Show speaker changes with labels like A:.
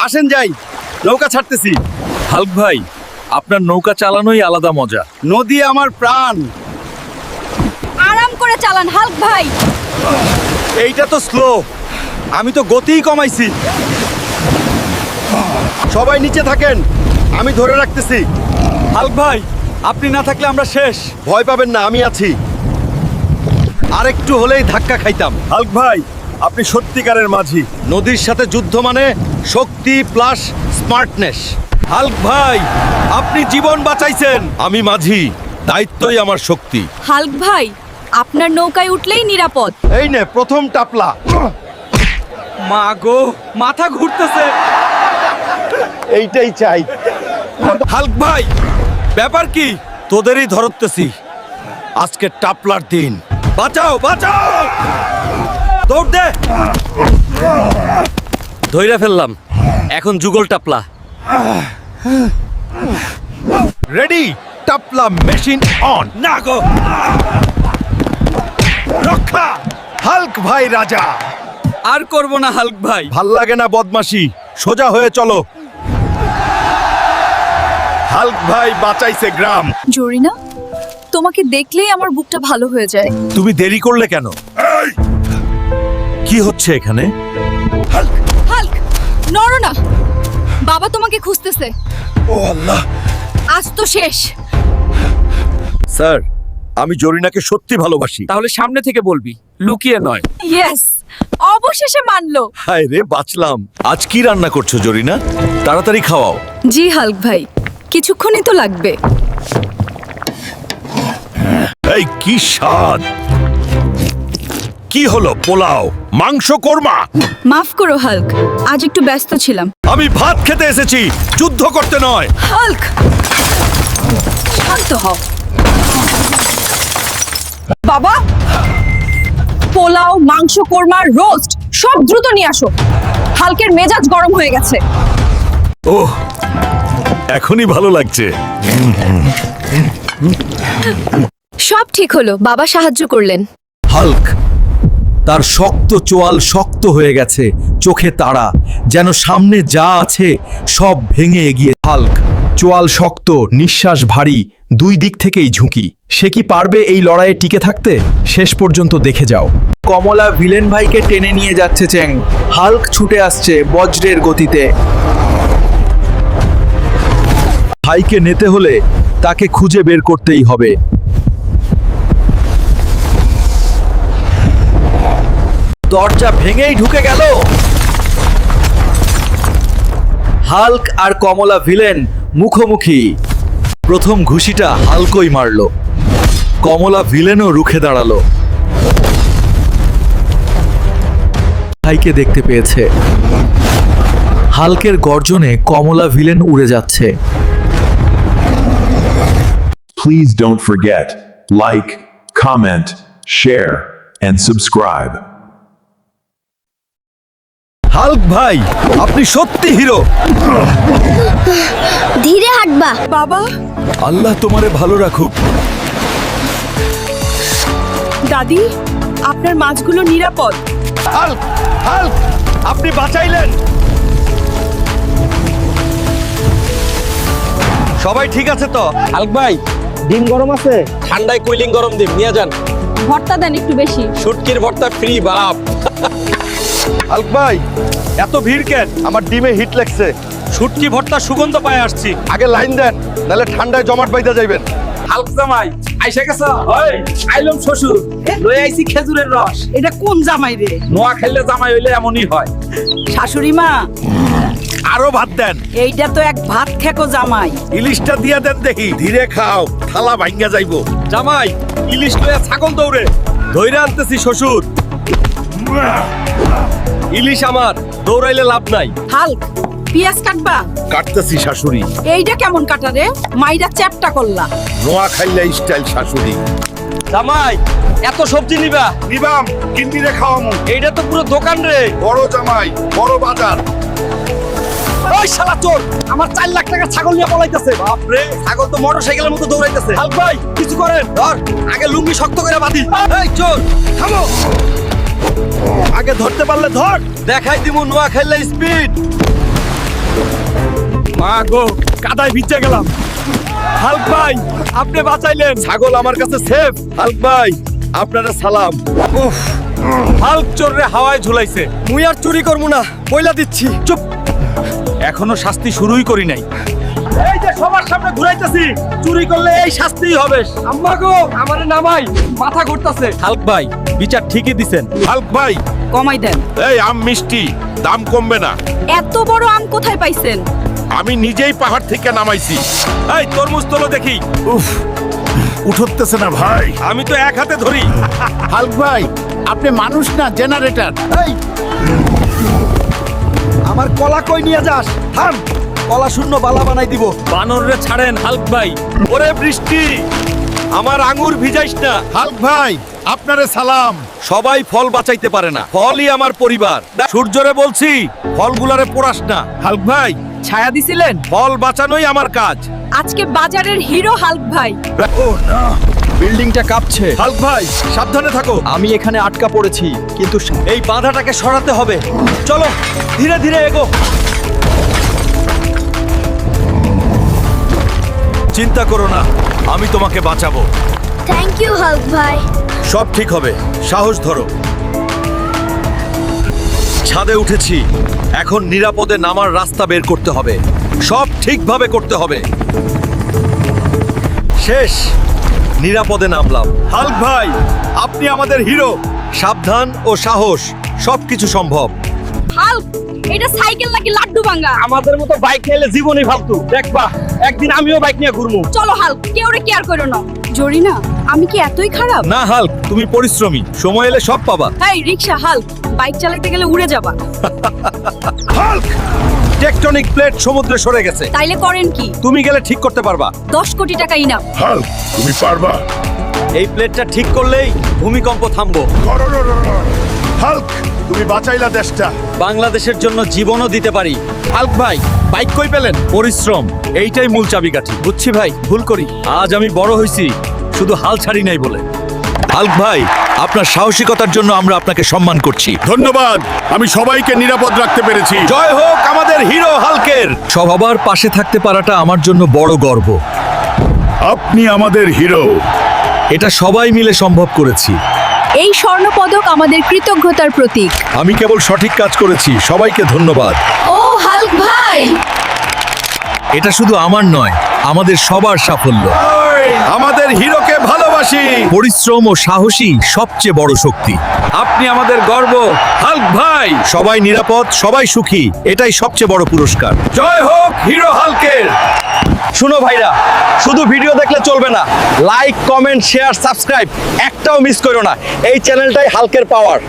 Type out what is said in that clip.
A: আসেন যাই, নৌকা ছাড়তেছি।
B: হাল্ক ভাই, আপনার নৌকা চালানোই আলাদা মজা।
A: নদী আমার প্রাণ।
C: আরাম করে চালান হাল্ক ভাই।
A: এইটা তো স্লো, আমি তো গতিই কমাইছি। সবাই নিচে থাকেন, আমি ধরে রাখতেছি।
B: হাল্ক ভাই, আপনি না থাকলে আমরা শেষ।
A: ভয় পাবেন না, আমি আছি। আরেকটু হলেই ধাক্কা খাইতাম। হাল্ক ভাই, আপনি সত্যিকারের মাঝি। নদীর সাথে যুদ্ধ মানে শক্তি প্লাস স্মার্টনেস। হাল্ক ভাই, আপনি জীবন বাঁচাইছেন। আমি মাঝি, দায়িত্বই আমার শক্তি।
C: হাল্ক ভাই, আপনার নৌকায় উঠলেই নিরাপদ।
A: এই নে প্রথম টাপলা।
B: মা গো, মাথা ঘুরতেছে।
A: এইটাই চাই।
B: হাল্ক ভাই, ব্যাপার কি?
A: তোদেরই ধরতেছি, আজকে টাপলার দিন। বাঁচাও বাঁচাও, দৌড় দে।
B: ধইরা ফেললাম, এখন যুগল টাপলা।
A: রেডি, টাপলা মেশিন অন। না গো, রক্ষা। হাল্ক ভাই রাজা।
B: আর করব না হাল্ক ভাই।
A: ভাল লাগে না বদমাশি, সোজা হয়ে চলো। হাল্ক ভাই বাঁচাইছে গ্রাম।
C: জরিনা, তোমাকে দেখলেই আমার বুকটা ভালো হয়ে যায়।
A: তুমি দেরি করলে কেন? কি হচ্ছে এখানে?
C: হাল্ক, নড়ো না। বাবা তোমাকে খুঁজতেছে।
A: ও আল্লাহ।
C: আজ তো শেষ।
A: স্যার, আমি জরিনাকে সত্যি ভালোবাসি।
B: তাহলে সামনে থেকে বলবি, লুকিয়ে নয়।
C: ইয়েস, অবশেষে মানলো।
A: হায় রে, বাঁচলাম। আজ কি রান্না করছো জরিনা? তাড়াতাড়ি খাওয়াও।
C: জি হাল্ক ভাই, কিছুক্ষণই তো লাগবে।
A: এই কি স্বাদ! কি হলো? পোলাও, মাংস, কোরমা?
C: মাফ করো হাল্ক, আজ একটু ব্যস্ত ছিলাম।
A: আমি ভাত খেতে এসেছি, যুদ্ধ করতে নয়।
C: হাল্ক, শান্ত হও। বাবা, পোলাও, মাংস, কোরমা, রোস্ট সব দ্রুত নিয়ে আসো। হাল্কের মেজাজ গরম হয়ে গেছে।
A: ওহ, এখনই ভালো লাগছে।
C: সব ঠিক হলো, বাবা সাহায্য করলেন।
D: হাল্ক, তার শক্ত চোয়াল শক্ত হয়ে গেছে, চোখে তাড়া, যেন সামনে যা আছে সব ভেঙে এগিয়ে। হাল্ক, চোয়াল শক্ত, নিঃশ্বাস ভারী, দুই দিক থেকেই ঝুঁকি। সে কি পারবে এই লড়াইয়ে টিকে থাকতে? শেষ পর্যন্ত দেখে যাও। কমলা ভিলেন ভাইকে টেনে নিয়ে যাচ্ছে চ্যাং। হাল্ক ছুটে আসছে বজ্রের গতিতে। ভাইকে নিতে হলে তাকে খুঁজে বের করতেই হবে। দরজা ভেঙেই ঢুকে গেল। হাল্ক আর কমলা ভিলেন মুখোমুখি। প্রথম ঘুষিটা হাল্কই মারল, কমলা ভিলেনও রুখে দাঁড়ালো। ভাইকে দেখতে পেয়েছে। হাল্কের গর্জনে কমলা ভিলেন উড়ে যাচ্ছে।
E: Please don't forget, like, comment, share, and subscribe.
A: Hulk ভাই, আপনি সত্যি হিরো।
F: ধীরে হাঁটবা।
C: বাবা,
A: আল্লাহ তোমারে ভালো রাখুক।
C: দাদি, আপনার মাছগুলো নিরাপদ।
A: হাল্ক, হাল্ক, আপনি বাঁচাইলেন। সবাই ঠিক আছে তো?
G: হাল্ক ভাই, ডিম গরম আছে? ঠান্ডায় কুইলিং গরম ডিম নিয়ে যান।
C: ভর্তা দেন একটু বেশি।
G: শুটকির ভর্তা ফ্রি বাপ।
A: হাল্ক ভাই, এত ভিড় কেন? আমার ডিমে হিট লাগছে।
B: শুটকি ভর্তা সুগন্ধ পায় আসছি।
A: আগে লাইন দেন, নাহলে ঠান্ডায় জমাট বাইদা যাইবেন।
G: হাল্ক জামাই আইসা গেছো? ওই আইলম শ্বশুর, লই আইছি খেজুরের রস।
H: এটা কোন জামাই রে?
G: নোয়া খেললে জামাই হইলে এমনই হয়।
H: শাশুড়ি মা,
A: আরো ভাত দেন।
H: এইটা তো এক ভাত খেকো জামাই।
A: ইলিশটা দিয়া দেন দেখি। ধীরে খাও, থালা ভাঙ্গা যাইবো।
B: জামাই, ইলিশ লইয়া ছাগল দৌড়ে।
A: ধইরা আনতেছি শ্বশুর।
B: ইলিশ আমার, দৌড়াইলে লাভ নাই।
H: হাল্ক, পেঁয়াজ কাটবা?
A: কাটতেছি শাশুড়ি।
H: এইটা কেমন কাটা রে? মাইরা চ্যাপটা করলা।
A: নোয়া খাইলে স্টাইল শাশুড়ি।
B: জামাই, এত সবজি নিবা?
A: নিবাম, কিন্দিরে খাওয়ামু।
B: এইটা তো পুরো দোকান রে।
A: বড় জামাই, বড় বাজার।
B: ওই শালা চোর, আমার 4 লাখ টাকা ছাগল নিয়ে পলাইতেছে। বাপরে, ছাগল তো মোটরসাইকেলের মতো দৌড়াইতেছে। হাল্ক ভাই, কিছু করেন। ধর, আগে লুঙ্গি শক্ত করে বাঁধি। এই চোর, থামো।
A: আগে ধরতে পারলে ধর।
B: দেখাই দিমু নোয়া খেললে স্পিড।
A: মা গো, কাদায় ভিজে গেলাম। হাল্ক ভাই, আপনি বাঁচাইলেন। ছাগল আমার কাছে সেফ। হাল্ক ভাই, আপনারা সালাম। উফ, হাল্ক চোররে হাওয়ায় ঝুলাইছে। মুই আর চুরি করবো না, বইলা দিচ্ছি। চুপ, এখনো শাস্তি শুরুই করি নাই। এই যে সবার সামনে ঘুরাইতেছি, চুরি করলে এই শাস্তিই হবে।
G: আম্মা গো আমারে নামাই, মাথা ঘুরতাছে।
A: হাল্ক ভাই, বিচার ঠিকই দিছেন।
F: হাল্ক ভাই,
H: কমাই দেন।
F: এই আম মিষ্টি, দাম কমবে না।
C: এত বড় আম কোথায় পাইছেন?
F: আমি নিজেই পাহাড় থেকে নামাইছি।
A: এই তরমুজ তোলো দেখি।
F: উফ, উঠতেছে না ভাই।
A: আমি তো এক হাতে ধরি।
F: হাল্ক ভাই, আপনি মানুষ না, জেনারেটর।
B: এই আমার কলা কই নিয়ে যাস? থাম, কলা শূন্য বালা বানাই দিব।
A: বানররে ছাড়েন হাল্ক ভাই। ওরে বৃষ্টি, আমার আঙ্গুর ভিজাইস না।
F: হাল্ক ভাই, আপনারে সালাম।
A: সবাই ফল বাঁচাইতে পারে না, ফলই আমার পরিবার। সূর্যরে বলছি, ফলগুলারে পোড়াস না।
F: হাল্ক ভাই,
C: ছায়া দিছিলেন?
A: ফল বাঁচানোই আমার কাজ।
C: আজকে বাজারের হিরো হাল্ক ভাই।
B: বিল্ডিংটা কাঁপছে।
A: হাল্ক ভাই, সাবধানে থাকো।
B: আমি এখানে আটকা পড়েছি, কিন্তু
A: এই বাধাটাকে সরাতে হবে। চলো, ধীরে ধীরে এগো। চিন্তা করো না, আমি তোমাকে বাঁচাবো।
I: থ্যাংক ইউ হাল্ক ভাই।
A: সব ঠিক হবে, সাহস ধরো। ছাদে উঠেছি, এখন নিরাপদে নামার রাস্তা বের করতে হবে। সব ঠিকভাবে করতে হবে। শেষ, নিরাপদে নামলাম। হাল্ক ভাই, আপনি আমাদের হিরো। সাবধান ও সাহস, সবকিছু সম্ভব।
C: হাল্ক, এটা সাইকেল নাকি লাড্ডু ভাঙা?
G: আমাদের মতো বাইক নিলে জীবনই ফালতু। দেখবা একদিন আমিও বাইক নিয়ে ঘুরবো।
C: চলো হাল্ক, কেউ রে কেয়ার করো না। জরিনা, আমি কি এতই খারাপ?
A: না হাল্ক, তুমি পরিশ্রমী, সময় এলে সব পাবা।
C: এই রিকশা হাল্ক, বাইক চালাতে গেলে উড়ে যাবা।
A: হাল্ক, টেকটনিক প্লেট সমুদ্রে সরে গেছে।
C: তাইলে করেন কি?
A: তুমি গেলে ঠিক করতে পারবা।
C: 10 কোটি টাকা ইনাম।
F: হাল্ক, তুমি পারবা।
A: এই প্লেটটা ঠিক করলেই ভূমিকম্প থামবো।
F: হাল্ক, তুমি বাঁচাইলা দেশটা।
A: বাংলাদেশের জন্য জীবনও দিতে পারি। হাল্ক ভাই, বাইক কই পেলেন? পরিশ্রম, এইটাই মূল চাবিকাঠি। বুঝছি ভাই, ভুল করি। আজ আমি বড় হইছি, শুধু হাল ছাড়ি নাই বলে। হাল্ক ভাই, আপনার সাহসিকতার জন্য আমরা আপনাকে সম্মান করছি।
F: ধন্যবাদ, আমি সবাইকে নিরাপদ রাখতে পেরেছি।
A: জয় হোক আমাদের হিরো হাল্কের। সবার পাশে থাকতে পারাটা আমার জন্য বড় গর্ব।
F: আপনি আমাদের হিরো।
A: এটা সবাই মিলে সম্ভব করেছি।
C: এই স্বর্ণপদক আমাদের কৃতজ্ঞতার প্রতীক।
A: আমি কেবল সঠিক কাজ করেছি, সবাইকে ধন্যবাদ।
C: ও হাল্ক ভাই,
A: এটা শুধু আমার নয়, আমাদের সবার সাফল্য। আমাদের হিরোকে ভালোবাসি। পরিশ্রম ও সাহসী সবচেয়ে বড় শক্তি। আপনি আমাদের গর্ব হাল্ক ভাই। সবাই নিরাপদ, সবাই সুখী, এটাই সবচেয়ে বড় পুরস্কার। জয় হোক হিরো হাল্কের। শুনো ভাইরা, শুধু ভিডিও দেখলে চলবে না। লাইক, কমেন্ট, শেয়ার, সাবস্ক্রাইব একটাও মিস করো না। এই চ্যানেলটাই হাল্কের পাওয়ার।